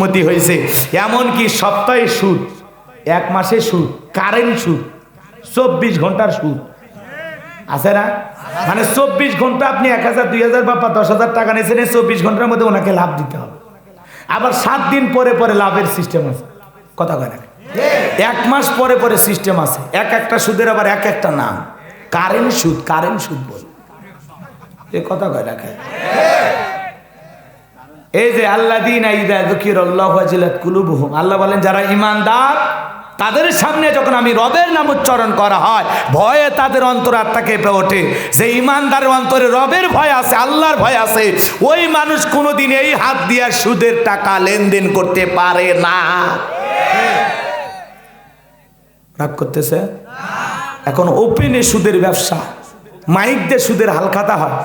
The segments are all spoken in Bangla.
মতি হয়েছে এমনকি সপ্তাহে সুদ, এক মাসে সুদ, কারেন্ট সুদ, 24 ঘন্টার সুদ আছে না? মানে 24 ঘন্টা আপনি 1000 2000 বা 10,000 টাকা নিয়েছেন, 24 ঘন্টার মধ্যে ওনাকে লাভ দিতে হবে। আবার 7 দিন পরে পরে লাভের সিস্টেম আছে, কথা কয় না? 1 মাস পরে পরে সিস্টেম আছে, একটা সুদের আবার একটা নাম, কারেন্ট সুদ, কারেন্ট সুদ বল, এ কথা কয় না? এই যে আল্লাযীনা ইযা যুকিরাল্লাহু ওয়াজিলাত কুলুবুহুম, আল্লাহ বলেন যারা ঈমানদার তাদের সামনে যখন আমি রবের নাম উচ্চারণ করা হয় ভয়ে তাদের অন্তরাত্মা কেঁপে ওঠে। যে ঈমানদারের অন্তরে রবের ভয় আছে, আল্লাহর ভয় আছে, ওই মানুষ কোনোদিন এই হাত দিয়ে সুদের টাকা লেনদেন করতে পারে না। রাগ করতেছে? এখন ওপেনে সুদের ব্যবসা, মাইক দিয়ে সুদের হালখাতা হয়,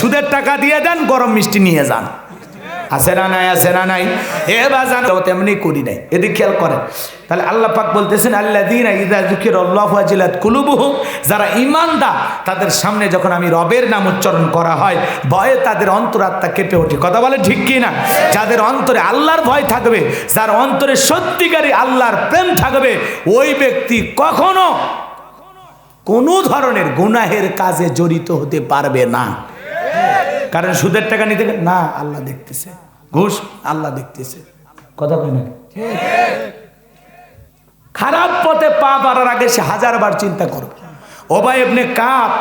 সুদের টাকা দিয়ে দেন, গরম মিষ্টি নিয়ে যান, আছে না নাই? আছে না নাই? এবার জানো তেমনি করি নাই, এদিকে খেয়াল করেন। তাহলে আল্লাহ পাক বলতেছেন আল্লাযীনা ইযা যুকিরাল্লাহু ওয়াজিলাত কুলুবুহুম, যারা ঈমানদার তাদের সামনে যখন আমি রবের নাম উচ্চারণ করা হয় ভয়ে তাদের অন্তরাত্মা কেঁপে ওঠে। কথা বলে ঠিক কি না? যাদের অন্তরে আল্লাহর ভয় থাকবে, যার অন্তরে সত্যিকারী আল্লাহর প্রেম থাকবে, ওই ব্যক্তি কখনো কোনো ধরনের গুনাহের কাজে জড়িত হতে পারবে না। কারণ সুদের টাকা নিতে না, আল্লাহ দেখতেছে, ঘুষ আল্লাহ দেখতেছে, কথা কয় না? খারাপ পথে পা বাড়ার আগে সে 1000 বার চিন্তা করবে। উবাই ইবনে কাব,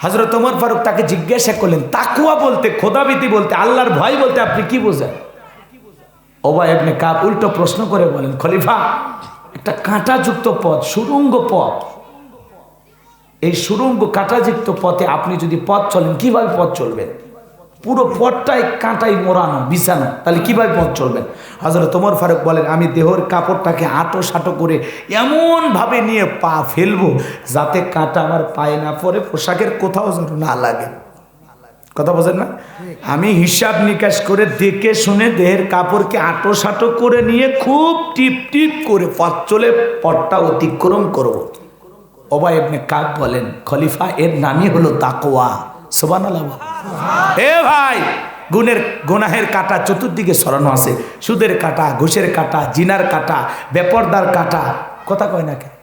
হযরত ওমর ফারুক তাকে জিজ্ঞাসা করলেন তাকওয়া বলতে, খোদাভীতি বলতে, আল্লাহর ভয় বলতে আপনি কি বোঝেন? উবাই ইবনে কাব উল্টো প্রশ্ন করে বলেন, খলিফা একটা কাঁটাযুক্ত পথ, সুড়ঙ্গ পথ, এই সুড়ঙ্গ কাঁটাযুক্ত পথে আপনি যদি পথ চলেন কিভাবে পথ চলবেন? পুরো পথটাই কাঁটাই মোড়ানো, বিছানো, তাহলে কিভাবে পথ চলবেন? হযরত ওমর ফারুক বলেন আমি দেহর কাপড়টাকে আঁটো সাঁটো করে এমনভাবে নিয়ে পা ফেলবো যাতে কাঁটা আমার পায়ে না পড়ে, পোশাকের কোথাও যেন না লাগে। কথা বোঝেন না? আমি হিসাব নিকাশ করে দেখে শুনে দেহের কাপড়কে আঁটো সাঁটো করে নিয়ে খুব টিপ টিপ করে পথ চলে পথটা অতিক্রম করবো। উবাই ইবনে কাব বলেন খলিফা এর নামই হলো তাকওয়া। সুবহানাল্লাহ। এ ভাই, গুনাহের কাঁটা চতুর্দিকে ছড়ানো আছে, সুদের কাঁটা, ঘুষের কাঁটা, জিনার কাঁটা, বেপরদার কাঁটা, কথা কয় না কেন?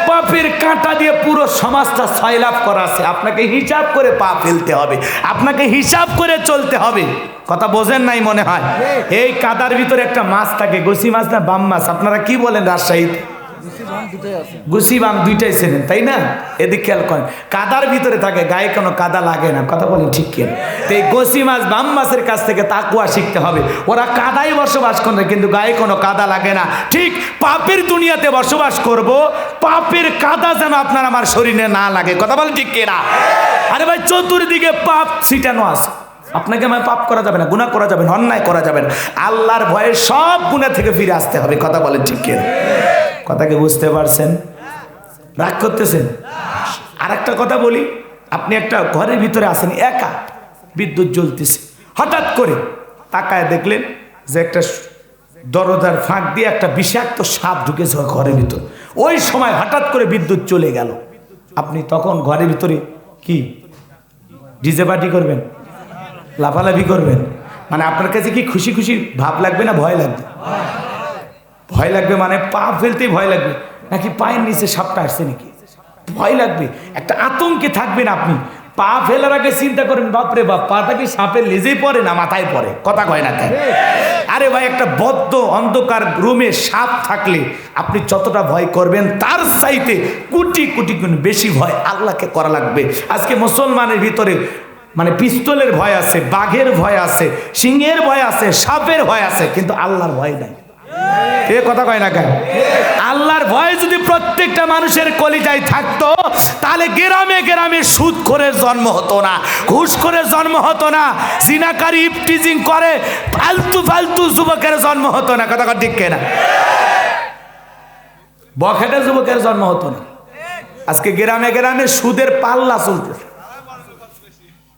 পাপের কাঁটা দিয়ে পুরো সমাজটা সয়লাভ করা আছে। আপনাকে হিসাব করে পা ফেলতে হবে, আপনাকে হিসাব করে চলতে হবে। কথা বোঝেন নাই মনে হয়? এই কাদার ভিতরে একটা মাছ থাকে, গুছি মাছ না বাম মাছ, আপনারা কি বলেন রাজশাহীতে? গুছি বাম দুইটাই চেনেন তাই না? এদিকে খেয়াল করেন, কাদার ভিতরে থাকে, গায়ে কোনো কাদা লাগে না, কথা বলেন ঠিক কি? তো এই গুছি মাছ বাম মাছের কাছ থেকে তাকওয়া শিখতে হবে। ওরা কাদায় বসবাস করে কিন্তু গায়ে কোনো কাদা লাগে না। ঠিক পাপের দুনিয়াতে বসবাস করব, পাপের কাদা যেন আপনার আমার শরীরে না লাগে, কথা বলেন ঠিক কি না? আরে ভাই, চতুর্দিকে পাপ ছিটানো আছে, আপনাকে আমার পাপ করা যাবে না, গুনাহ করা যাবে না, অন্যায় করা যাবে না। আল্লাহর ভয়ে সব গুনাহ থেকে ফিরে আসতে হবে, কথা বলেন ঠিক কি? কথাকে বুঝতে পারছেন? রাগ করতেছেন? আর একটা কথা বলি, আপনি একটা ঘরের ভিতরে আছেন একা, বিদ্যুৎ জ্বলতেছে, হঠাৎ করে তাকায় দেখলেন যে একটা দরজার ফাঁক দিয়ে একটা বিষাক্ত সাপ ঢুকেছে ঘরের ভিতর। ওই সময় হঠাৎ করে বিদ্যুৎ চলে গেল, আপনি তখন ঘরের ভিতরে কি ডিজে পার্টি করবেন, লাফালাফি করবেন? মানে আপনার কাছে কি খুশি খুশি ভাব লাগবে না ভয় লাগবে? ভয় লাগবে, মানে পা ফেলতেই ভয় লাগবে, নাকি পায়ের নিচে সাপটা আসছে নাকি ভয় লাগবে, একটা আতঙ্কে থাকবেন আপনি। পা ফেলার আগে চিন্তা করেন বাপরে বাপ, পাটা কি সাপের লেজেই পড়ে না মাথায় পড়ে, কথা কয় না কেন? আরে ভাই, একটা বদ্ধ অন্ধকার রুমে সাপ থাকলে আপনি যতটা ভয় করবেন তার চাইতে কোটি কোটি গুণ বেশি ভয় আল্লাহকে করা লাগবে। আজকে মুসলমানের ভিতরে মানে পিস্তলের ভয় আছে, বাঘের ভয় আছে, সিংহের ভয় আছে, সাপের ভয় আছে, কিন্তু আল্লাহর ভয় নাই। এ কথা কয় না কেন? আল্লাহর ভয় যদি প্রত্যেকটা মানুষের কলিজায় থাকতো তাহলে গ্রামে গ্রামে সুদখোরের জন্ম হতো না, ঘুষখোরের জন্ম হতো না, জিনাকারী ইফটিজিং করে ফালতু ফালতু যুবকের জন্ম হতো না, কথা ঠিক কিনা? বখাটে যুবকের জন্ম হতো না। আজকে গ্রামে গ্রামে সুদের পাল্লা চলতে।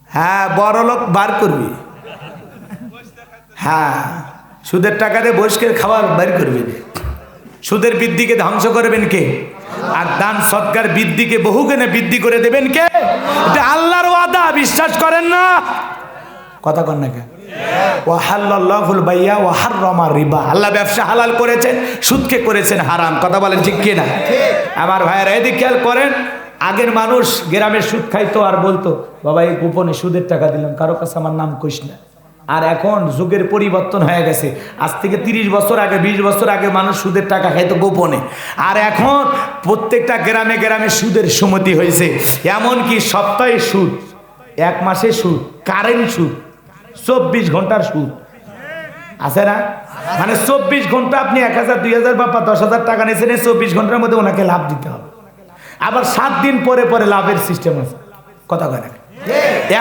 হ্যাঁ, বড় লোক বার করবি, হ্যাঁ, সুদের টাকা দিয়ে বহিষ্কার খাবার বের করবেন। সুদের বৃদ্ধিকে ধ্বংস করবেন কে? আর দান সৎকার বৃদ্ধিকে বহুগুণে বৃদ্ধি করে দেবেন কে? এটা আল্লাহর ওয়াদা, বিশ্বাস করেন না? কথা কন না কেন? ওয়া হাল্লাল্লাহুল বাইয়া ওয়া হাররামা রিবা, আল্লাহ ব্যবসা হালাল করেছেন, সুদকে করেছেন হারাম। কথা বলেন ঠিক কি না? আমার ভাইয়েরা এদিকে খেয়াল করেন, আগের মানুষ গ্রামের সুদ খাইতো আর বলতো বাবা এই গোপনে সুদের টাকা দিলাম, কারো কাছে আমার নাম কইস না। আর এখন যুগের পরিবর্তন হয়ে গেছে, আজ থেকে 30 বছর আগে 20 বছর আগে মানুষ সুদের টাকা খাইতো গোপনে, আর এখন প্রত্যেকটা গ্রামে গ্রামে সুদের সমিতি হয়েছে। এমনকি সপ্তাহে সুদ, এক মাসে সুদ, কারেন্ট সুদ, 24 ঘন্টার সুদ আছে না? মানে 24 ঘন্টা আপনি 1000 2000 বা 10,000 টাকা নিয়েছেন, 24 ঘন্টার মধ্যে ওনাকে লাভ দিতে হবে। আবার 7 দিন পরে পরে লাভের সিস্টেম আছে। কথা কয় না?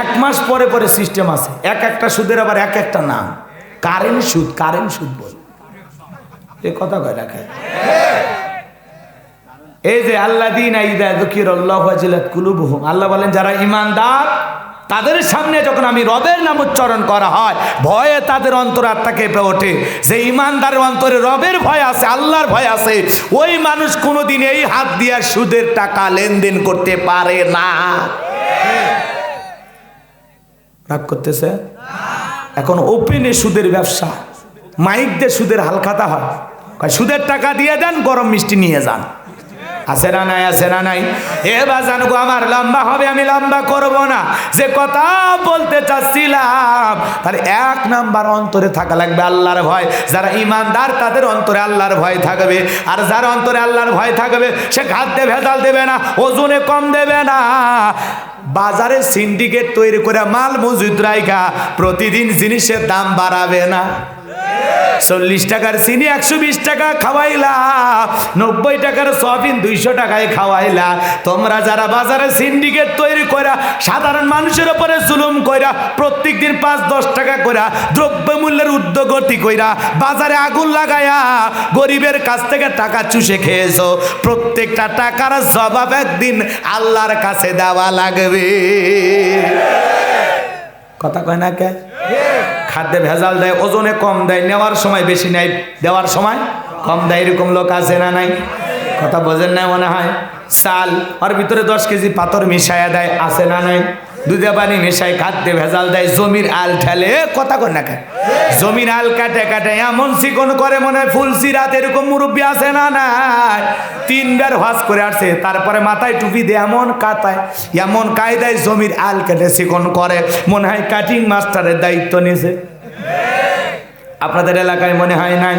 1 মাস পরে পরে সিস্টেম আছে। একটা সুদের আবার একটা নাম, কারেন্ট সুদ। কারেন্ট সুদ বল, এই কথা কয় না? এই যে আল্লাযীনা ইযা যুকিরাল্লাহু ওয়াজিলাত কুলুবুহুম, আল্লাহ বলেন যারা ঈমানদার তাদের সামনে যখন আমি রবের নাম উচ্চারণ করা হয়, ভয়ে তাদের অন্তরাত্মা কেঁপে ওঠে। যে ঈমানদারের অন্তরে রবের ভয় আছে, আল্লাহর ভয় আছে, ওই মানুষ কোনোদিন এই হাত দিয়ে সুদের টাকা লেনদেন করতে পারে না। রাগ করতেছে? এখন ওপেনে সুদের ব্যবসা, মাইক দিয়ে সুদের হালখাতা হয়, সুদের টাকা দিয়ে দেন, গরম মিষ্টি নিয়ে যান। আছে না নাই? আছে না নাই? এবার জানবো আমার লম্বা হবে, আমি লম্বা করব না। যে কথা বলতে চাচ্ছিলাম, তাহলে 1 নাম্বার অন্তরে থাকা লাগবে আল্লাহর ভয়। যারা ঈমানদার তাদের অন্তরে আল্লাহর ভয় থাকবে, আর যার অন্তরে আল্লাহর ভয় থাকবে সে খাদ্যে ভেজাল দেবে না, ওজনে কম দেবে না। বাজারে সিন্ডিকেট তৈরি করে মাল মজুদ রাইখা প্রতিদিন জিনিসের দাম বাড়াবে না। 40 টাকার চিনি 120 টাকা খাওয়াইলা, 90 টাকার সয়াবিন 200 টাকায় খাওয়াইলা। তোমরা যারা বাজারে সিন্ডিকেট তৈরি কইরা সাধারণ মানুষের উপরে জুলুম কইরা প্রত্যেক দিন 5-10 টাকা কইরা দ্রব্যমূল্যের ঊর্ধ্বগতি কইরা বাজারে আগুন লাগায়া গরিবের কাছ থেকে টাকা চুষে খেয়েছো, প্রত্যেকটা টাকার জবাব একদিন আল্লাহর কাছে দেওয়া লাগবে। কথা কয় না কে? খাদ্যে ভেজাল দেয়, ওজনে কম দেয়, নেওয়ার সময় বেশি নেয়, দেওয়ার সময় কম দেয়, এরকম লোক আছে না নাই? কথা বোঝেন না মনে হয়? চাল ওর ভিতরে 10 কেজি পাথর মিশাইয়া দেয়, আছে না নাই? দুধে পানি মিশাই খাদ্যে ভেজাল দেয়, জমির আল ঠেলে। কথা কন না? জমির আল কাটে কাটে এমন চিকন করে মনে হয় ফুলসি রাত, এরকম মুরব্বী আছে না নাই? 3 বার হজ করে আসছে, তারপরে মাথায় টুপি দিয়ে এমন কাটায়, এমন কায়দায় জমির আল কেটে চিকন করে, মনে হয় কাটিং মাস্টারের দায়িত্ব নিয়েছে। আপনাদের এলাকায় মনে হয় নাই?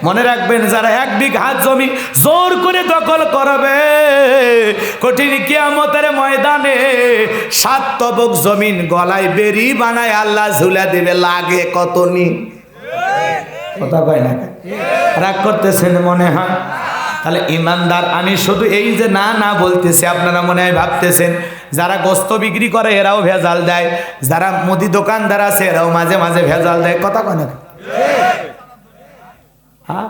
মনে রাখবেন, যারা 1 বিঘা জমি জোর করে দখল করবে, কঠিন কিয়ামতের ময়দানে 7 তবক জমিন গলায় বেরি বানায় আল্লাহ ঝুলা দেবে, লাগে কত নি। কথা কয় না? রাগ করতেছেন মনে হয়? তাহলে ঈমানদার, আমি শুধু এই যে না না বলতেছি, আপনারা মনে হয় ভাবতেছেন যারা গোস্ত বিক্রি করে এরাও ভেজাল দেয়, যারা মুদি দোকানদার আছে এরাও মাঝে মাঝে ভেজাল দেয়। কথা কয় না? হ্যাঁ,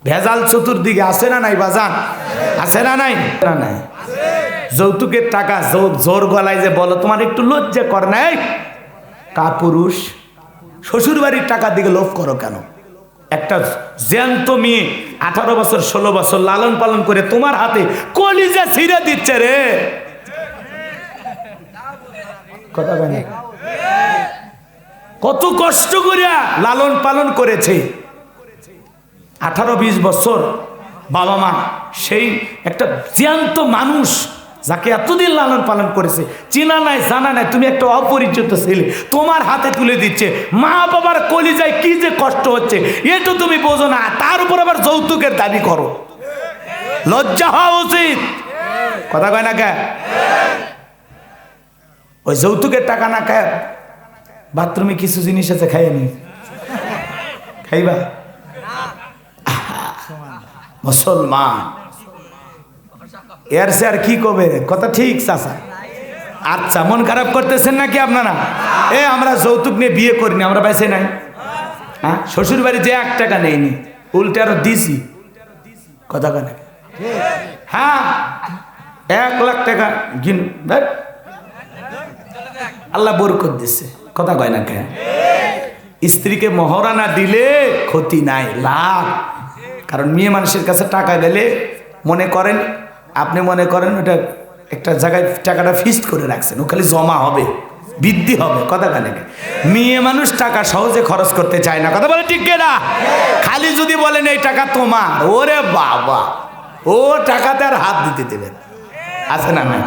ভেজাল চতুর্দিকে আছে না নাই বাজান? আছে না নাই? নাই। যৌতুকের টাকা জোর গলায় যে বলো, তোমার একটু লজ্জা কর নাই? কাপুরুষ, শ্বশুর বাড়ির টাকার দিকে লোভ করো কেন? একটা জ্যান্ত মেয়ে 18 বছর 16 বছর লালন পালন করে তোমার হাতে কলিজা ছিঁড়ে দিচ্ছে রে। কথা বলে কত কষ্ট করে লালন পালন করেছে, 18-20 বছর বাবা মা, সেই একটা জ্যান্ত মানুষ যাকে এতদিন লালন পালন করেছে, চেনা নাই জানা নাই, তুমি একটা অপরিচিত ছেলে তোমার হাতে তুলে দিচ্ছে। মা বাবার কলিজায় কি যে কষ্ট হচ্ছে এটা তুমি বোঝো না, তার উপর আবার যৌতুকের দাবি করো। লজ্জা হওয়া উচিত। কথা কয় না কে? ওই যৌতুকের টাকা না খায় বাথরুমে কিছু জিনিস আছে, খাইয়ে নি, খাইবা? মুসলমান এর সে আর কি কবে? কথা ঠিক চাচা? আচ্ছা, মন খারাপ করতেছেন নাকি আপনারা? আমরা যৌতুক নিয়ে বিয়ে করিনি, আমরা বেঁচে নাই। হ্যাঁ, শ্বশুর বাড়ি যে 1 টাকা নেইনি, উল্টে আরো দিছি। কথা কয় না? হ্যাঁ, 1 লাখ টাকা গিন আল্লাহ বরকত দিচ্ছে। কথা কয় না কে? স্ত্রীকে মহারানা দিলে ক্ষতি নাই, লাভ। কারণ মেয়ে মানুষের কাছে টাকা গেলে মনে করেন, আপনি মনে করেন ওটা একটা জায়গায় টাকাটা ফিক্সড করে রাখছেন, ও খালি জমা হবে, বৃদ্ধি হবে। কথা কানে মেয়ে মানুষ টাকা সহজে খরচ করতে চায় না, কথা বলে ঠিক না? খালি যদি বলেন এই টাকা তোমার, ওরে বাবা, ও টাকাতে আর হাত দিতে দেবেন, আছে না? না,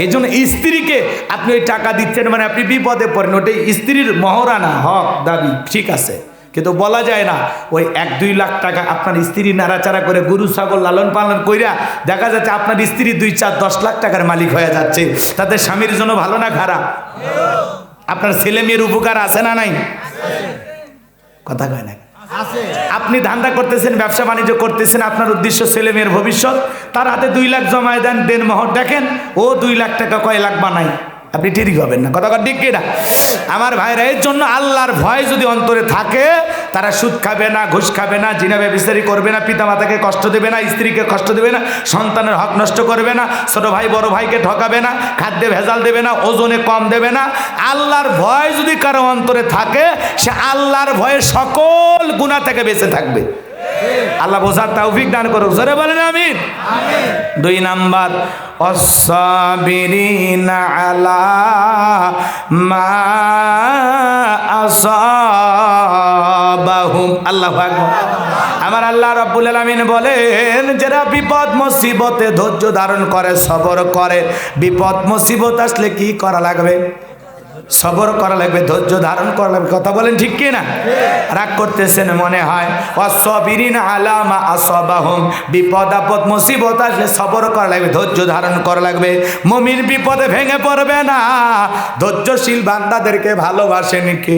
এই জন্য স্ত্রীকে আপনি ওই টাকা দিচ্ছেন মানে আপনি বিপদে পড়েন, ওটাই স্ত্রীর মহরানা, হক দাবি, ঠিক আছে, কিন্তু বলা যায় না ওই 1-2 লাখ টাকা আপনার স্ত্রী নাড়াচাড়া করে গরু ছাগল লালন পালন কইরা দেখা যাচ্ছে আপনার স্ত্রী 2-4-10 লাখ টাকার মালিক হয়ে যাচ্ছে, তাদের স্বামীর জন্য ভালো না খারাপ? আপনার ছেলে মেয়ের উপকার আছে না নাই? কথা কয় না? আপনি ধান্দা করতেছেন, ব্যবসা বাণিজ্য করতেছেন, আপনার উদ্দেশ্য ছেলে মেয়ের ভবিষ্যৎ, তার হাতে 2 লাখ জমায় দেন মোহর, দেখেন ও 2 লাখ টাকা কয় লাখ বানাই, আপনি ঠিক হবেন না। কথা ঠিক কিনা? আমার ভাইরা, এর জন্য আল্লাহর ভয় যদি অন্তরে থাকে, তারা সুদ খাবে না, ঘুষ খাবে না, জিনা ব্যভিচারী করবে না, পিতা মাতাকে কষ্ট দেবে না, স্ত্রীকে কষ্ট দেবে না, সন্তানের হক নষ্ট করবে না, ছোট ভাই বড় ভাইকে ঠকাবে না, খাদ্যে ভেজাল দেবে না, ওজনে কম দেবে না। আল্লাহর ভয় যদি কারো অন্তরে থাকে, সে আল্লাহর ভয়ে সকল গুনাহ থেকে বেঁচে থাকবে। আল্লাহ বোঝার তৌফিক দান করুক, জোরে বলেন আমিন। 2 নাম্বার, অসাবিরিনা আলা মা আসাবাহুম। আল্লাহু আকবার। আমার আল্লাহ রাব্বুল আলামিন বলেন, যারা বিপদ মুসিবতে ধৈর্য ধারণ করে, সবর করে, বিপদ মুসিবত আসলে কি করা লাগবে? সবর করা লাগবে, ধৈর্য ধারণ করা লাগবে। কথা বলেন ঠিক কি না? রাগ করতেছেন মনে হয়। ওয়াসবিরিন আলা মা আসাবাহুম, বিপদ আপদ মুসিবত আসলে সবর করা লাগবে, ধৈর্য ধারণ করা লাগবে। মুমিন বিপদে ভেঙে পড়বে না। ধৈর্যশীল বান্দাদেরকে ভালোবাসেন কে?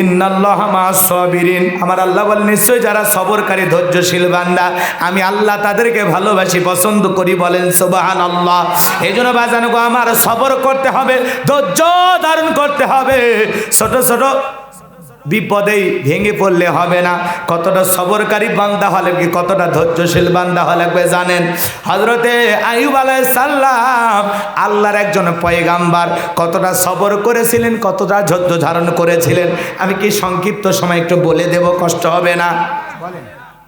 ইন্নাল্লাহা মা'আস সাবিরিন। আমার আল্লাহ বলেন, নিশ্চয় যারা সবরকারী ধৈর্যশীল বান্দা, আমি আল্লাহ তাদেরকে ভালোবাসি, পছন্দ করি। বলেন সুবহানাল্লাহ। এই জন্য বাজানো গো, আমার সবর করতে হবে, ধৈর্য ধারণ করতে হবে। ছোট ছোট বিপদেই ভেঙে পড়লে হবে না। কতটা সবরকারী বান্দা হওয়া লাগবে, কতটা ধৈর্যশীল বান্দা হওয়া লাগবে জানেন? হযরতে আইয়ুব আলাইহিস সালাম, আল্লাহর একজন পয়গাম্বার, কতটা সবর করেছিলেন, কতটা ধৈর্য ধারণ করেছিলেন। আমি কি সংক্ষিপ্ত সময় একটু বলে দেব, কষ্ট হবে না?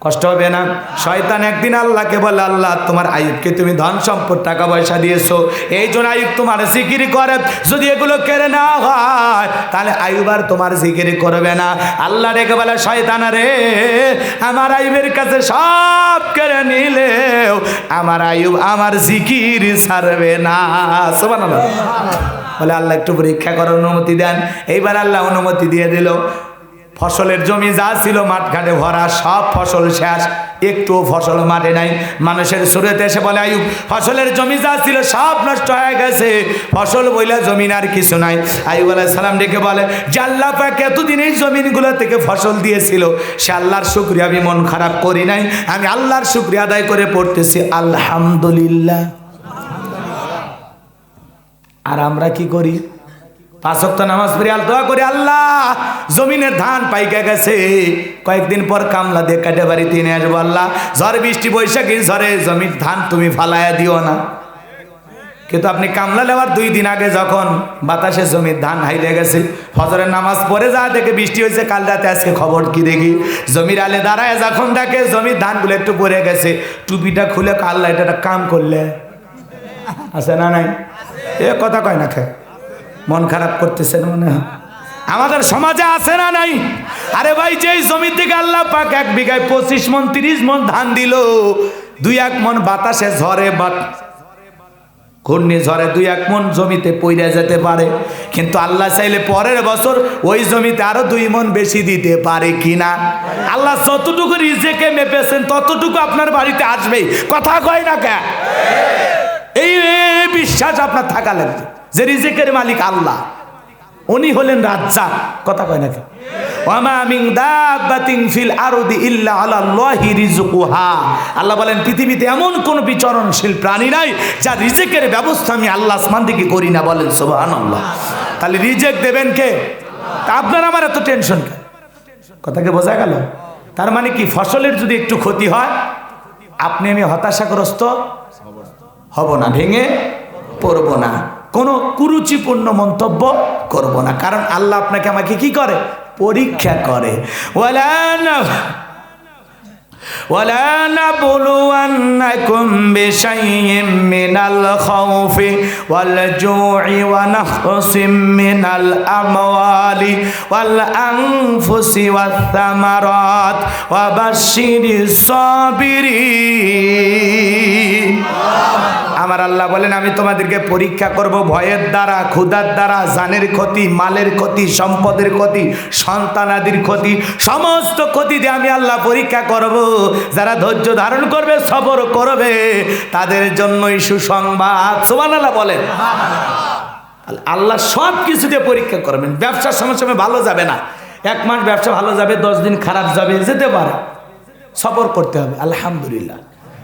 কষ্ট হবে না? শয়তান একদিন আল্লাহকে বলে, আল্লাহ তোমার আইয়ুবকে তুমি ধন সম্পদ টাকা পয়সা দিয়েছো, এই জন্য আইয়ুব তোমার জিকির করে, যদি এগুলো কেড়ে নেওয়া হয় তাহলে আইয়ুব আর তোমার জিকির করবে না। আল্লাহ ডেকে বলে, শয়তান রে, আমার আইয়ুবের কাছে সব কেড়ে নিলেও আমার আইয়ুব আমার জিকির ছাড়বে না। সুবহানাল্লাহ। বলে আল্লাহ একটু পরীক্ষা করার অনুমতি দেন। এইবার আল্লাহ অনুমতি দিয়ে দিল। ফসলের জমি যা ছিল মাঠঘাটে ভরা, সব ফসল শেষ, একটু ফসল মাঠে নাই। মানুষের সুরেতে এসে বলে, আইয়ুব ফসলের জমি যা ছিল সব নষ্ট হয়ে গেছে, ফসল বইলা জমিন আর কিছু নাই। আইয়ুব আলাইহিস সালাম ডেকে বলে, যে আল্লাহ পাক এতদিন এই জমিনগুলো থেকে ফসল দিয়েছিল, সে আল্লাহর শুকরিয়া আমি মন খারাপ করি নাই, আমি আল্লাহর শুকরিয়া আদায় করে পড়তেছি আলহামদুলিল্লাহ। আর আমরা কি করি? 5 ওয়াক্ত নামাজ পড়ি, আর দোয়া করি, আল্লাহ জমিনের ধান পাইকা গেছে, কয়েকদিন পর কামলা দিয়ে কাটে বাড়িতে নিয়ে আসবো, আল্লাহ ঝড় বৃষ্টি বৈশাখী ঝড়ে জমির ধান তুমি ফালাইয়া দিও না। কিন্তু আপনি কামলা নেওয়ার 2 দিন আগে যখন বাতাসে জমির ধান হাইলে গেছে, ফজরের নামাজ পড়ে যা দেখে বৃষ্টি হয়েছে, কাল রাতে আজকে খবর কি দেখি, জমির আলে দাঁড়ায় যখন দেখে জমির ধানগুলো একটু পড়ে গেছে, টুপিটা খুলে, আল্লাহ এটা একটা কাম করলে, আছে না নাই? এ কথা কয় না, খে মন খারাপ করতেছেন মনে হয়। আমাদের সমাজে আছে না নাই? আরে ভাই, যেই জমি থেকে আল্লাহ পাক 1 বিঘায় 25 মন 30 মন ধান দিল, 2-1 মন বাতাসে ঝড়ে বা ঘূর্ণি ঝড়ে 2-1 মন জমিতে পইড়া যেতে পারে, কিন্তু আল্লাহ চাইলে পরের বছর ওই জমিতে আরো 2 মন বেশি দিতে পারে কিনা? আল্লাহ যতটুকু রিজেকে মেপেছেন ততটুকু আপনার বাড়িতে আসবেই। কথা কয় না কে? এই বিশ্বাস আপনার থাকা লাগবে যে রিজিকের মালিক আল্লাহ, উনি হলেন রাজ্জাক। কথা কয় না কে? ওয়ামা মিন দাব্বাতিন ফিল আরদি ইল্লা আলাল্লাহি রিজকুহা। আল্লাহ বলেন, পৃথিবীতে এমন কোন বিচরণশীল প্রাণী নাই যার রিজিকের ব্যবস্থা আমি আল্লাহ আসমান থেকে করি না। বলেন সুবহানাল্লাহ। তাহলে রিজিক দেবেন কে? তা আপনার আমার এত টেনশন কেন? কথাকে বোঝা গেল? তার মানে কি, ফসলের যদি একটু ক্ষতি হয় আপনি আমি হতাশাগ্রস্ত হব না, ভেঙে পড়ব না, কোনো কুরুচিপূর্ণ মন্তব্য করব না, কারণ আল্লাহ আপনাকে আমাকে কি করে? পরীক্ষা করে। ওয়ালা নাবলুওয়ান্নাকুম বিশাইইম মিনাল খাউফি ওয়াল জু'i ওয়া নাখসিম মিনাল আমওয়ালি ওয়াল আনফুসি ওয়াত থামারাত ওয়া বাশশিরিস সাবিরিন। আমার আল্লাহ বলেন আমি তোমাদেরকে পরীক্ষা করব ভয়ের দ্বারা, ক্ষুধার দ্বারা, জানের ক্ষতি, মালের ক্ষতি, সম্পদের ক্ষতি, সন্তানাদির ক্ষতি, সমস্ত ক্ষতি দিয়ে আমি আল্লাহ পরীক্ষা করব। যারা ধৈর্য ধারণ করবে, সবর করবে, তাদের জন্যই সুসংবাদ। সুবহানাল্লাহ বলেন। আল্লাহ সব কিছু দিয়ে পরীক্ষা করবেন। ব্যবসার সময় ভালো যাবে না, 1 মাস ব্যবসা ভালো যাবে, 10 দিন খারাপ যাবে, যেতে পারে। সবর করতে হবে। আলহামদুলিল্লাহ,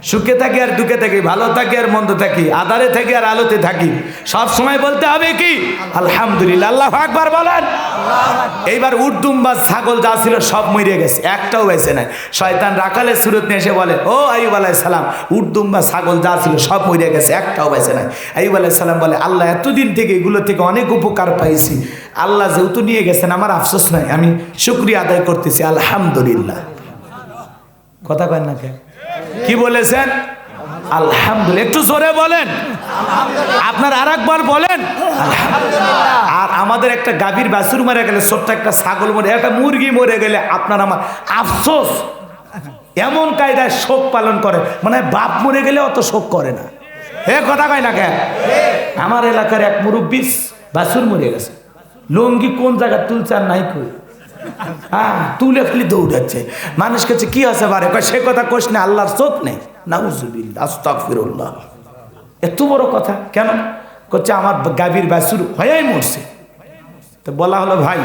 সুখে থাকি আর দুঃখে থাকি, ভালো থাকি আর মন্দ থাকি, আধারে থাকি আর আলোতে থাকি, সব সময় বলতে হবে কি আলহামদুলিল্লাহ। আল্লাহু আকবার বলেন। এইবার উট দুম্বা ছাগল যা ছিল সব মরে গেছে, একটাও বেঁচে নাই। শয়তান রাখালের সুরত নিয়ে এসে বলে, ও আইয়ুব আলাইহিস সালাম, উট দুম্বা ছাগল যা ছিল সব মরে গেছে, একটাও বেঁচে নাই। আইয়ুব আলাইহিস সালাম বলে, আল্লাহ এতদিন থেকে এগুলো থেকে অনেক উপকার পাইছি, আল্লাহ যেহেতু নিয়ে গেছেন আমার আফসোস নাই, আমি শুকরিয়া আদায় করতেছি, আলহামদুলিল্লাহ। কথা কয় না কে? কি বলেছেন? আলহামদুলিল্লাহ। একটু জোরে বলেন। আপনার আরেকবার বলেন। আর আমাদের একটা গাভীর বাছুর মরে গেলে, ছোট্ট একটা ছাগল মরে, একটা মুরগি মরে গেলে আপনার আমার আফসোস এমন কায়দায় শোক পালন করে, মানে বাপ মরে গেলে অত শোক করে না। কথা কয় না কে? আমার এলাকার এক মুরব্বী বাছুর মরে গেছে, লুঙ্গি কোন জায়গায় তুলছে আর নাই কই, হ্যাঁ তুলে খালি দৌড়াচ্ছে। মানুষ কাছে কি আছে বারে, সে কথা কোশ না, আল্লাহর চোখ নেই। নাউজুবিল্লাহ, আস্তাগফিরুল্লাহ। এত বড় কথা কেন? করছে আমার গাভীর বাছুর হয়েই মরছে। তো বলা হলো, ভাই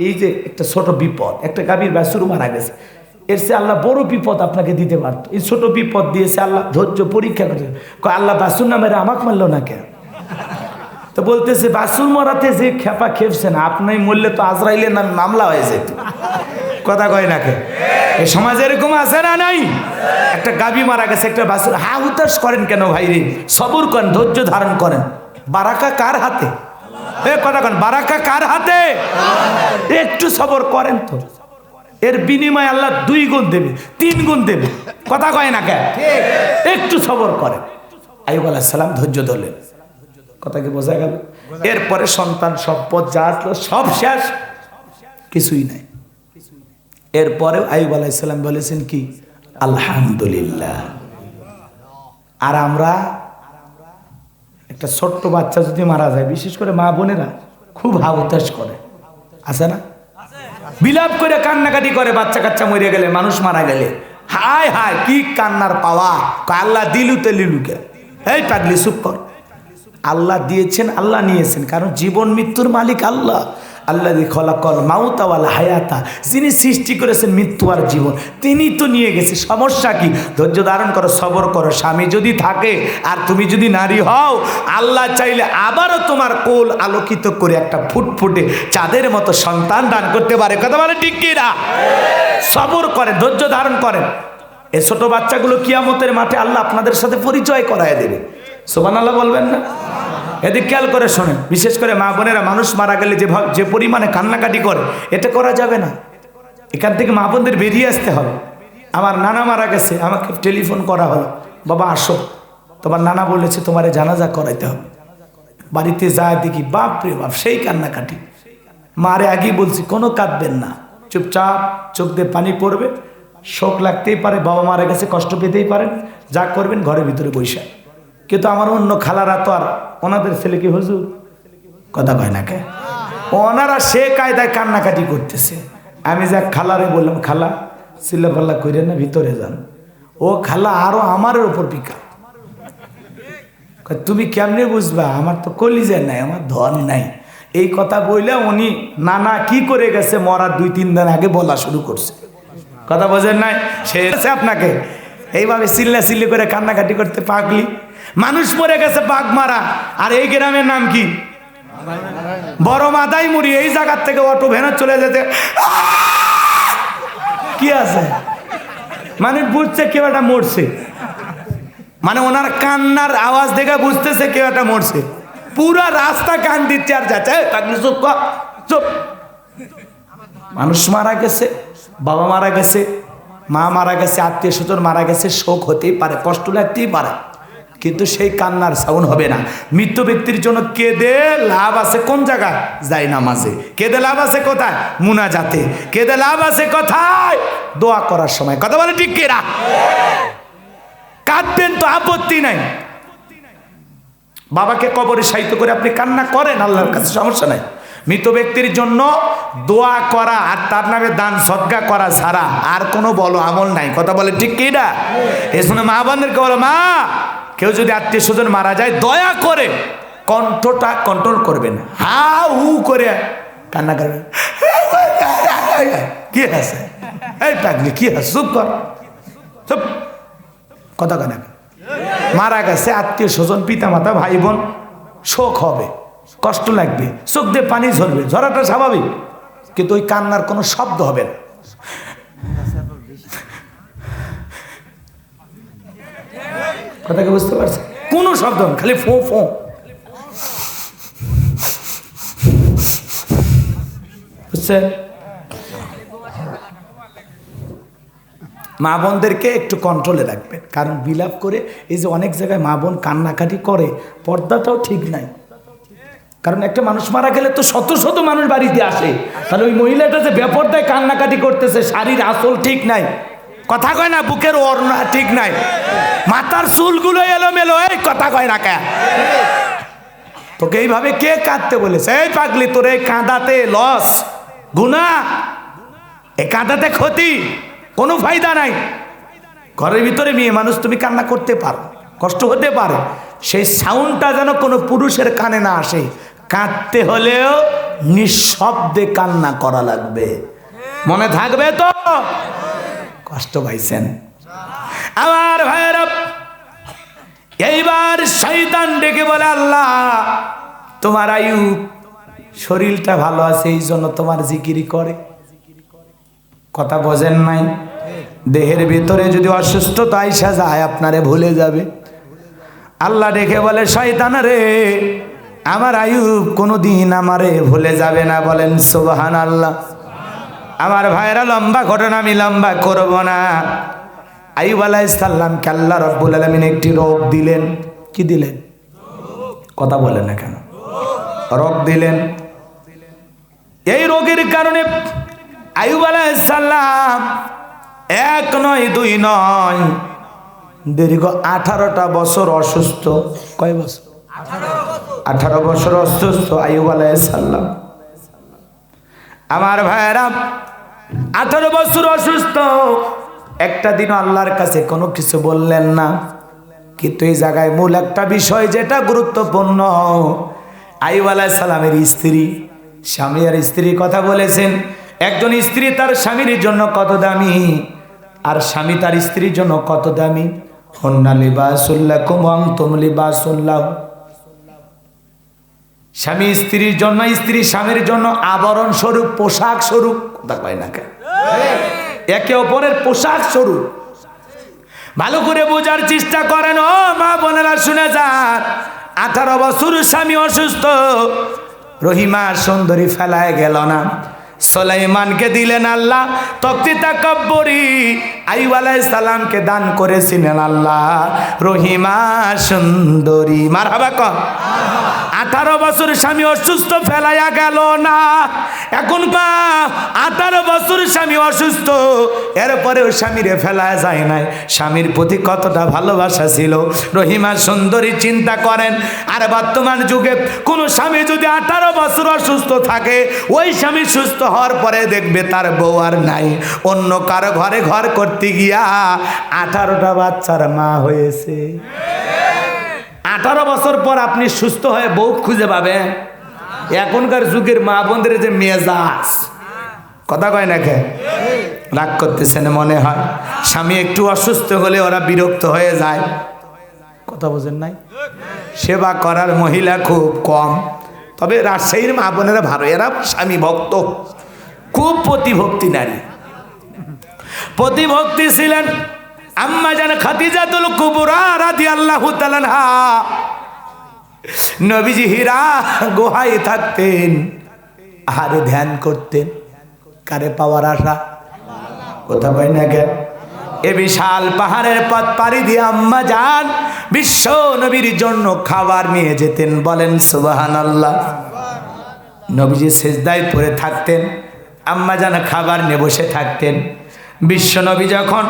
এই যে একটা ছোট বিপদ, একটা গাভীর বাছুর মারা গেছে, এর চেয়ে আল্লাহ বড় বিপদ আপনাকে দিতে পারত। এই ছোট বিপদ দিয়েছে আল্লাহ, ধৈর্য পরীক্ষা করছে। আল্লাহ বাছুর না মেরে আমাকে মারলো না কেন? তো বলতেছে বাছুর মরাতে যে খেপা খেপছে না, আপনি মরলে তো আজরাইলের নামে মামলা হয়ে যেত। কথা কয় না কে? এই সমাজে এরকম আছে না নাই? একটা গাভী মারা গেছে, একটা বাছুর, হা হুতাশ করেন কেন ভাই রে? সবর করেন, ধৈর্য ধারণ করেন। বারাকা কার হাতে? কথা কন, বারাকা কার হাতে? একটু সবর করেন তো, এর বিনিময়ে আল্লাহ 2 গুণ দেবে, 3 গুণ দেবে। কথা কয় না কে? একটু সবর করেন। আইয়ুব আলাইহিস সালাম ধৈর্য ধরলেন। কথা কি বোঝা গেল? এরপরে সন্তান, সম্পদ যা আসলো সব শেষ, কিছুই নাই। এরপরেও আইয়ুব আলাইহিস সালাম বলেছেন কি আলহামদুলিল্লাহ। আর আমরা একটা ছোট্ট বাচ্চা যদি মারা যায়, বিশেষ করে মা বোনেরা খুব হাহুতাশ করে, আছে না? বিলাপ করে কান্নাকাটি করে, বাচ্চা কাচ্চা মরে গেলে, মানুষ মারা গেলে, হায় হায় কি কান্নার পাওয়া। আল্লাহ দিলুতে লিলুকে, এই পাগলি চুপ কর। আল্লাহ দিয়েছেন, আল্লাহ নিয়েছেন, কারণ জীবন মৃত্যুর মালিক আল্লাহ। আল্লাযী খলাকাল মাউতা ওয়াল হায়াতা, যিনি সৃষ্টি করেছেন মৃত্যু আর জীবন, তিনি তো নিয়ে গেছে। সমস্যা কি? ধৈর্য ধারণ করো, সবর করো। স্বামী যদি থাকে আর তুমি যদি নারী হও, আল্লাহ চাইলে আবারও তোমার কোল আলোকিত করে একটা ফুটফুটে চাঁদের মতো সন্তান দান করতে পারে। কথা বলে ঠিক কি না? সবর করেন, ধৈর্য ধারণ করেন। এই ছোট বাচ্চাগুলো কিয়ামতের মাঠে আল্লাহ আপনাদের সাথে পরিচয় করায় দেবে। সুবহানাল্লাহ বলবেন না? এদিক খেয়াল করে শোনেন, বিশেষ করে মা বোনেরা, মানুষ মারা গেলে যে পরিমাণে কান্নাকাটি করে, এটা করা যাবে না। এখান থেকে মা বোনদের বেরিয়ে আসতে হবে। আমার নানা মারা গেছে, আমাকে টেলিফোন করা হলো, বাবা আসো, তোমার নানা বলেছে তোমারে জানাজা করাইতে হবে। বাড়িতে যায় দেখি বাপ রে বাপ, সেই কান্নাকাটি। মারে আগেই বলছি কোনো কাঁদবেন না, চুপচাপ, চোখ দিয়ে পানি পড়বে, শোক লাগতেই পারে, বাবা মারা গেছে, কষ্ট পেতেই পারেন, যা করবেন ঘরের ভিতরে বৈশা। কিন্তু আমার অন্য খালারা তো আর ওনাদের ছেলে কি হুজুর, কথা কয় না কে? ওনারা সে কায়দায় কান্নাকাটি করতেছে। আমি যা খালারে বললাম, খালা চিল্লাপাল্লা কইরেন না, ভিতরে যান। ও খালা আরো আমার উপর পিকা, তুমি কেমনে বুঝবা, আমার তো কলিজা নাই, আমার ধন নাই। এই কথা বললে উনি নানা কি করে গেছে মরার 2-3 দিন আগে বলা শুরু করছে। কথা বোঝেন নাই? সে আপনাকে এইভাবে চিল্লা চিল্লি করে কান্নাকাটি করতে পাগলি। মানুষ মরে গেছে বাঘ মারা, আর এই গ্রামের নাম কি? বড় মাদাই মুড়ি। এই জায়গার থেকে অটো ভ্যানে চলে যেতে কি আছে, মানে বুঝছে কেউ একটা মরছে, মানে ওনার কান্নার আওয়াজ দেখে বুঝতেছে কেউ একটা মরছে। পুরা রাস্তা কান দিচ্ছে আর যাচ্ছে, চুপ কর, চুপ। মানুষ মারা গেছে, বাবা মারা গেছে, মা মারা গেছে, আত্মীয় স্বজন মারা গেছে, শোক হতেই পারে, কষ্ট লাগতেই পারে, কিন্তু সেই কান্নার সাউন্ড হবে না। মৃত ব্যক্তির জন্য কেঁদে লাভ আছে কোন জায়গায়? যায় নামাজে। কেঁদে লাভ আছে কোথায়? মুনাজাতে। কেঁদে লাভ আছে কোথায়? দোয়া করার সময়। কথা বলে ঠিক কিনা? কাঁদবেন তো, আপত্তি নাই। বাবাকে কবরে শায়িত করে আপনি কান্না করেন, আল্লাহর কাছে সমস্যা নাই। মৃত ব্যক্তির জন্য দোয়া করা আর তার নামে দান সদকা করা ছাড়া আর কোনো বলো আমল নাই। কথা বলে ঠিক কি না? এই জন্য মা বোনদেরকে বলো, মা কেউ যদি আত্মীয় স্বজন মারা যায় দয়া করে কণ্ঠটা কন্ট্রোল করবেন, হা হু করে কান্না করবেন। কি আছে এই পাগলি, কি আছে? চুপ কর, চুপ, কথা কানা। মারা গেছে আত্মীয় স্বজন, পিতা মাতা, ভাই বোন, শোক হবে, কষ্ট লাগবে, চোখ দিয়ে পানি ঝরবে, ঝরাটা স্বাভাবিক, কিন্তু ওই কান্নার কোনো শব্দ হবে না। কথাকে বুঝতে পারছে? কোনো শব্দ না, খালি ফো ফো। বুঝছেন? মা বোনদেরকে একটু কন্ট্রোলে রাখবেন, কারণ বিলাপ করে এই যে অনেক জায়গায় মা বোন কান্নাকাটি করে, পর্দাটাও ঠিক নাই। কারণ একটা মানুষ মারা গেলে তো শত শত মানুষ বাড়িতে আসে, তাহলে ওই মহিলাটা যে বেপরদায় কান্নাকাটি করতেছে, শাড়ির আঁচল ঠিক নাই, কথা কয় না, বুকের ওড়না ঠিক নাই, মাথার চুলগুলো এলোমেলো, এই কথা কয় না কে? তোকে এইভাবে কে কাঁদতে বলেছে? এই পাগলি, তোর এই কাঁদাতে লস, গুনাহ, এই কাঁদাতে ক্ষতি, কোনো ফায়দা নাই। ঘরের ভিতরে মেয়ে মানুষ, তুমি কান্না করতে পারো, কষ্ট হতে পারে, সেই সাউন্ডটা যেন কোনো পুরুষের কানে না আসে। কাঁদতে হলেও নিঃশব্দে কান্না করা লাগবে, মনে থাকবে তো? কষ্ট পাইছেন আমার ভাইয়েরা? এইবার শয়তান ডেকে বলে, আল্লাহ তোমার আয়ুব শরীরটা ভালো আছে, এই জন্য তোমার জিকিরি করে। কথা বোঝেন নাই? দেহের ভিতরে যদি অসুস্থতা আইসা যায়, আপনারে ভুলে যাবে। আল্লাহ ডেকে বলে, শয়তান রে, আমার আয়ুব কোনোদিন আমারে ভুলে যাবে না। বলেন সুবহানাল্লাহ। আমার ভাইরা, লম্বা ঘটনা আমি লম্বা করব না। আয়ুব আলাইহিস সালামকে আল্লাহ রাব্বুল আলামিন একটি রোগ দিলেন। কি দিলেন? কথা বলেন না কেন? রোগ দিলেন। এই রোগের কারণে আয়ুব আলাইহিস সালাম এক নয়, দুই নয়, দীর্ঘ 18টা বছর অসুস্থ। কয় বছর? 18 বছর অসুস্থ আয়ুব আলাইহিস সালাম। আমার ভাইরা, 18 বছর অসুস্থ, একটা দিন আল্লাহর কাছে কোনো কিছু বললেন না। কিন্তু এই জায়গায় মূল একটা বিষয় যেটা গুরুত্বপূর্ণ, আয়ুব আলাইহিস সালামের স্ত্রী, স্বামী আর স্ত্রীর কথা বলেছেন। একজন স্ত্রী তার স্বামীর জন্য কত দামি, আর স্বামী তার স্ত্রীর জন্য কত দামি। হুন্না লিবাসুল লাকুম ওয়া আনতুম লিবাসুল লাহুম। স্বামী স্ত্রীর জন্য, স্ত্রী স্বামীর জন্য আবরণ স্বরূপ, পোশাক স্বরূপ। কথা কয় না কেন? একে অপরের পোশাক স্বরূপ। ভালো করে বোঝার চেষ্টা করেন ও মা বোনেরা, শুনে যান। 18 বছর স্বামী অসুস্থ, রহিমা সুন্দরী ফেলায় গেল না, সুলাইমানকে দিলেন আল্লাহ। তক্তি তাকাব্বুরি আইয়ুব আলাইহিস সালামকে দান করেছিলেন আল্লাহ রহিমা সুন্দরী। মারহাবা কর। 18 বছর স্বামী অসুস্থ, ফেলাইয়া গেল না। এখন 18 বছর স্বামী অসুস্থ, এরপরেও স্বামীরে ফেলায় যায় নাই। স্বামীর প্রতি কতটা ভালোবাসা ছিল রহিমা সুন্দরী, চিন্তা করেন। আর বর্তমান যুগে কোনো স্বামী যদি 18 বছর অসুস্থ থাকে, ওই স্বামী সুস্থ হওয়ার পরে দেখবে তার বউ আর নাই, অন্য কারো ঘরে ঘর করতে গিয়া 18টা বাচ্চার মা হয়েছে। 18 বছর পর আপনি সুস্থ হয়ে বউ খুঁজে পাবেন? এখনকার যুগের মা বোনদের যে মেজাজ, কথা কয় না কে? রাগ করতেছেন মনে হয়। স্বামী একটু অসুস্থ হলে ওরা বিরক্ত হয়ে যায়। কথা বোঝেন নাই? সেবা করার মহিলা খুব কম। তবে রাজশাহীর মা বোনেরা ভালো, এরা স্বামী ভক্ত, খুব প্রতিভক্তি নারী, প্রতিভক্তি ছিলেন। আম্মা জান খাদিজাতুল কুবরা রাদিয়াল্লাহু তাআলা আনহা, নবীজি হীরা গুহায় থাকতেন, আহারে ধ্যান করতেন। কারে পাওয়ার আশা? কথা কয় না কে? এ বিশাল পাহাড়ের পথ পাড়ি দিয়ে আম্মা জান বিশ্ব নবীর জন্য খাবার নিয়ে যেতেন। বলেন সুবহানাল্লাহ। নবীজি সেজদায় পড়ে থাকতেন, আম্মা জান খাবার নিয়ে বসে থাকতেন। বিশ্ব নবী যখন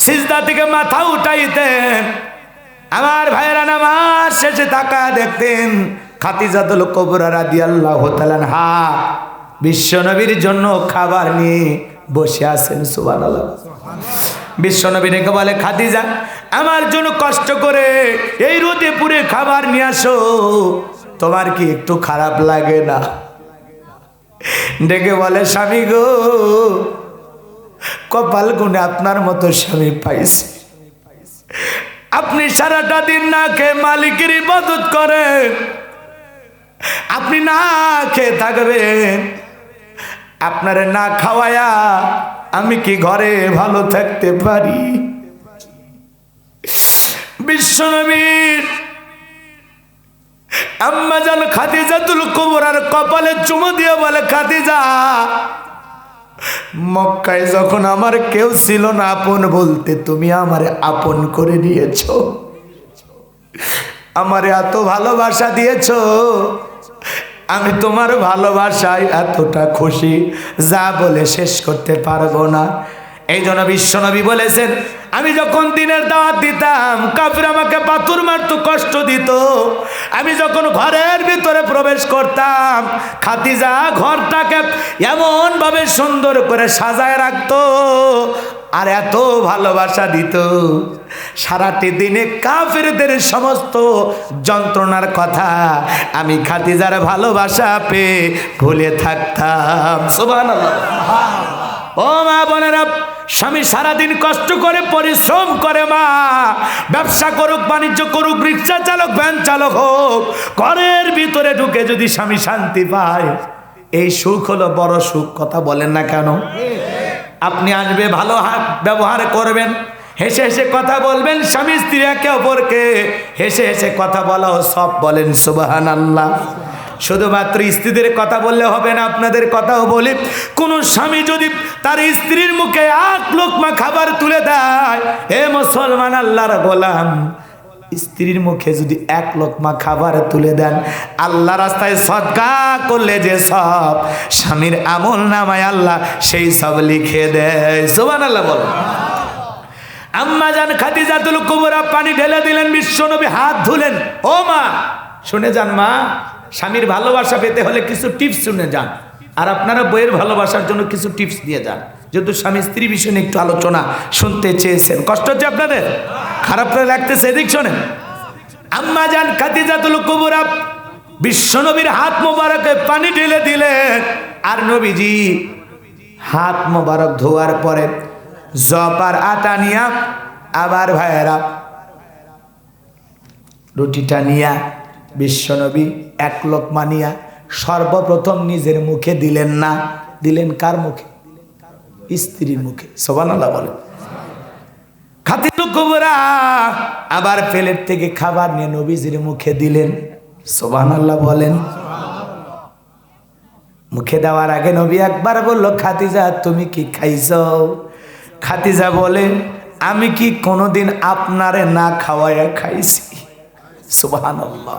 সিজদা থেকে মাথা উঠাইতেন, আমার ভাইরা নামাজ শেষে তাকায় দেখতেন খাদিজাতুল কুবরা রাদিয়াল্লাহু তাআলা আনহা বিশ্ব নবীর জন্য খাবার নিয়ে বসে আছেন। সুবহানাল্লাহ। বিশ্ব নবী ডেকে বলে, খাদিজা আমার জন্য কষ্ট করে এই রোদে পুড়ে খাবার নিয়ে আসো, তোমার কি একটু খারাপ লাগে না? ডেকে বলে, স্বামী গো, কপাল গুনে আপনার মতো স্বামী পাইছি। আপনি সারাটা দিন না খেয়ে মালিকের ইবাদত করেন, আপনি না খেয়ে থাকবেন, আপনারে না খাওয়ায়া আমি কি ঘরে ভালো থাকতে পারি? বিশ্বনবীর আম্মা জান খাদিজাতুল কুবরার কপালে চুমু দিয়ে বলে, খাদিজা মক্কায় যখন আমার কেউ ছিল না আপন বলতে, তুমি আমারে আপন করে নিয়েছো, আমারে এত ভালোবাসা দিয়েছো, আমি তোমার ভালোবাসায় এতটা খুশি যা বলে শেষ করতে পারবো না। এই জন্য বিশ্বনবী বলেছেন, আমি যখন দিনের দাওয়াত দিতাম কাফির আমাকে পাথর মারতো, কষ্ট দিত, আমি যখন ঘরের ভিতরে প্রবেশ করতাম খাদিজা ঘরটাকে এমন ভাবে সুন্দর করে সাজায় রাখতো আর এত ভালোবাসা দিত, সারাটি দিনে কাফিরদের সমস্ত যন্ত্রণার কথা আমি খাদিজার ভালোবাসা পেয়ে ভুলে থাকতাম। সুবহানাল্লাহ। ও মা বোনেরা, স্বামী সারাদিন কষ্ট করে পরিশ্রম করে, মা ব্যবসা করুক, বাণিজ্য করুক, রিক্সা চালক, ভ্যান চালক হোক, ঘরের ভিতরে ঢুকে যদি স্বামী শান্তি পায়, এই সুখ হলো বড় সুখ। কথা বলেন না কেন? আপনি আসবে ভালো ব্যবহার করবেন, হেসে হেসে কথা বলবেন, স্বামী স্ত্রী একে অপরকে হেসে হেসে কথা বলাও সব। বলেন সুবহানাল্লাহ। শুধুমাত্র স্ত্রীদের কথা বললে হবে না, আপনাদের কথাও বলি। কোন স্বামী যদি তার স্ত্রীর মুখে 8 লোকমা খাবার তুলে দেয়, হে মুসলমান আল্লাহর গোলাম, স্ত্রীর মুখে যদি 1 লোকমা খাবার তুলে দেন, আল্লাহ রাস্তায় সদকা করলে যে সব, স্বামীর আমল নামায় আল্লাহ সেই সব লিখে দেয়। সুবহানাল্লাহ বলো। আম্মা জান খাদিজাতুল কুবরা পানি ঢেলে দিলেন, বিশ্বনবী হাত ধুলেন। ও মা শুনে যান, মা স্বামীর ভালোবাসা পেতে হলে কিছু টিপস শুনে যান, আর আপনারা বইয়ের ভালোবাসার জন্য কিছু টিপস দিয়ে যান। যেহেতু স্বামী স্ত্রী বিষয়ে একটু আলোচনা শুনতে চেয়েছেন, কষ্ট হচ্ছে আপনাদের, খারাপ করে লাগতেছে, এদিক শোনেন। আম্মা জান খাদিজাতুল কুবরা বিশ্বনবীর হাত মোবারকে পানি ঢেলে দিলেন, আর নবীজি হাত মোবারক ধোয়ার পরে জপার আটা নিয়া, আবার ভাইয়েরা রুটিটা নিয়া বিশ্বনবী 1 লোকমা নিয়া সর্বপ্রথম নিজের মুখে দিলেন না, দিলেন কার মুখে? স্ত্রীর মুখে। সুবহানাল্লাহ বলে। খাদিজাতুল কুবরা আবার প্লেট থেকে খাবার নিয়ে নবীজির মুখে দিলেন। সুবহানাল্লাহ বলেন। মুখে দেওয়ার আগে নবী একবার বলল, খাদিজা তুমি কি খাইছো? খাদিজা বলে, আমি কি কোনোদিন আপনারে না খাওয়াইয়া খাইছি? সুবহানাল্লাহ।